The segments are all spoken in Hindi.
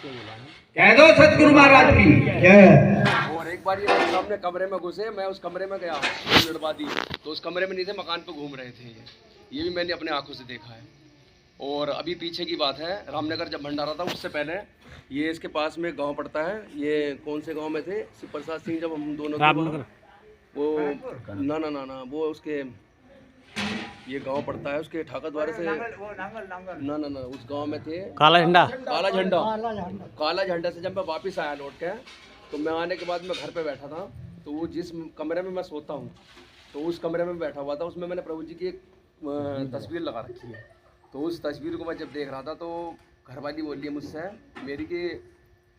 कह दो सतगुरु महाराज की जय। और एक बार ये सामने कमरे में घुसे, मैं उस कमरे में गया 2 मिनट बाद ही, तो उस कमरे में नहीं थे, मकान पे घूम रहे थे। ये भी मैंने अपने आंखों से देखा है। और अभी पीछे की बात है, रामनगर जब भंडारा था उससे पहले ये इसके पास में गांव पड़ता है। ये कौन से गांव में थे, शिव प्रसाद सिंह जब हम दोनों थे, वो ना वो उसके ये गांव पड़ता है, उसके ठाकर द्वारे से ना उस गांव में थे। काला झंडा से जब मैं वापस आया लौट के, तो मैं आने के बाद मैं घर पे बैठा था, तो वो जिस कमरे में मैं सोता हूँ, तो उस कमरे में बैठा हुआ था, उसमें मैंने प्रभु जी की एक तस्वीर लगा रखी है। तो उस तस्वीर को मैं जब देख रहा था, तो घरवाली बोल रही है मुझसे मेरी कि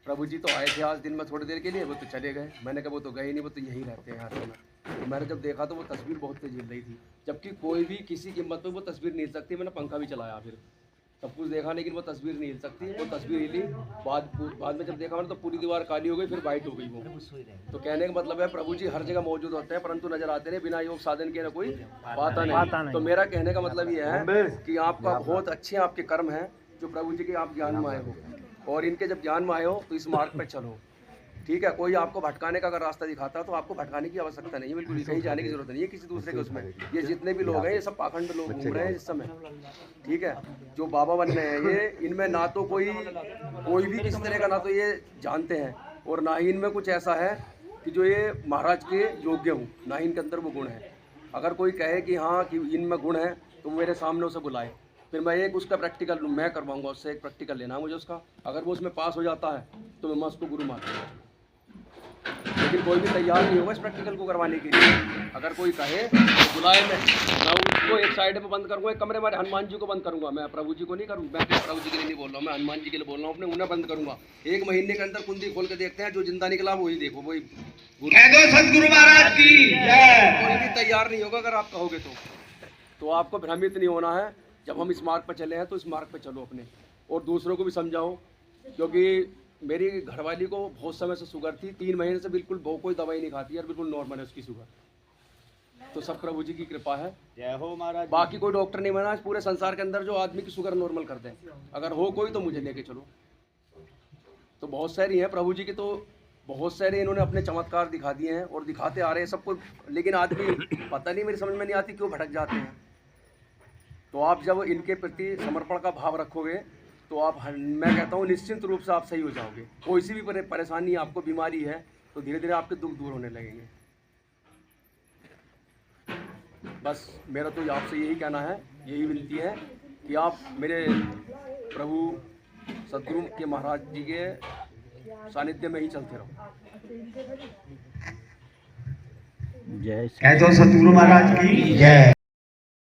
प्रभु जी तो आए थे आज दिन में थोड़ी देर के लिए, वो तो चले गए। मैंने कहा वो तो गए नहीं, वो तो यहीं रहते हैं यहाँ पे। तो मैंने जब देखा तो वो तस्वीर बहुत तेज हिल रही थी, जबकि कोई भी किसी कीमत पे वो तस्वीर नहीं हिल सकती। मैंने पंखा भी चलाया, फिर सब कुछ देखा, लेकिन वो तस्वीर नहीं हिल सकती। वो तस्वीर हिली बाद में जब देखा मैंने, तो पूरी दीवार काली हो गई, फिर वाइट हो गई वो। तो कहने का मतलब है प्रभु जी हर जगह मौजूद होते हैं, परंतु नजर आते नहीं, बिना योग साधन के ना कोई पाता नहीं। तो मेरा कहने का मतलब ये है कि आपका बहुत अच्छे आपके कर्म हैं जो प्रभु जी के आप ज्ञान में आए हो, और इनके जब ज्ञान में आए हो तो इस मार्ग पर चलो। ठीक है, कोई आपको भटकाने का अगर रास्ता दिखाता है तो आपको भटकाने की आवश्यकता नहीं है, बिल्कुल कहीं जाने की जरूरत नहीं है किसी दूसरे के उसमें। ये जितने भी लोग हैं ये सब पाखंड लोग घूम रहे हैं इस समय। ठीक है, जो बाबा बन रहे हैं ये, इनमें ना तो कोई भी किसी तरह का ना तो ये जानते हैं, और ना ही इनमें कुछ ऐसा है कि जो ये महाराज के योग्य हूँ, ना ही इनके अंदर वो गुण है। अगर कोई कहे कि हाँ कि इनमें गुण है, तो मेरे सामने उसे बुलाए, फिर मैं एक उसका प्रैक्टिकल मैं करवाऊंगा, उससे एक प्रैक्टिकल लेना है मुझे उसका। अगर वो उसमें पास हो जाता है तो मैं उसको गुरु मानूंगा, लेकिन कोई भी तैयार नहीं होगा इस प्रैक्टिकल को करवाने के लिए। अगर कोई कहे तो बुलाए, मैं उसको एक साइड में बंद करूँगा, एक कमरे में हनुमान जी को बंद करूँगा। मैं प्रभु जी को नहीं करूँ, मैं प्रभु जी के लिए नहीं बोल रहा हूँ, मैं हनुमान जी के लिए बोल रहा हूँ। अपने उन्हें बंद करूँगा, 1 महीने के अंदर कुंडी खोल के देखते हैं, जो जिंदा निकला वही देखो, वही सतगुरु महाराज की जय। कोई भी तैयार नहीं होगा अगर आप कहोगे तो आपको भ्रमित नहीं होना है। जब हम इस मार्ग पर चले हैं तो इस मार्ग पर चलो अपने, और दूसरों को भी समझाओ। क्योंकि मेरी घरवाली को बहुत समय से शुगर थी, 3 महीने से बिल्कुल वो कोई दवाई नहीं खाती है, और बिल्कुल नॉर्मल है उसकी शुगर। तो सब प्रभु जी की कृपा है, जय हो महाराज। बाकी कोई डॉक्टर नहीं बना पूरे संसार के अंदर जो आदमी की शुगर नॉर्मल कर दे। अगर हो कोई तो मुझे लेके चलो। तो बहुत सारी हैं प्रभु जी की, तो बहुत सारे इन्होंने अपने चमत्कार दिखा दिए हैं और दिखाते आ रहे हैं सबको, लेकिन आदमी पता नहीं, मेरी समझ में नहीं आती क्यों भटक जाते हैं। तो आप जब इनके प्रति समर्पण का भाव रखोगे तो आप, मैं कहता हूँ निश्चित रूप से आप सही हो जाओगे। कोई सी भी परेशानी आपको, बीमारी है, तो धीरे धीरे आपके दुख दूर होने लगेंगे। बस मेरा तो आपसे यही कहना है, यही विनती है कि आप मेरे प्रभु सतगुरु के महाराज जी के सानिध्य में ही चलते रहो। जय सतगुरु महाराज की जय।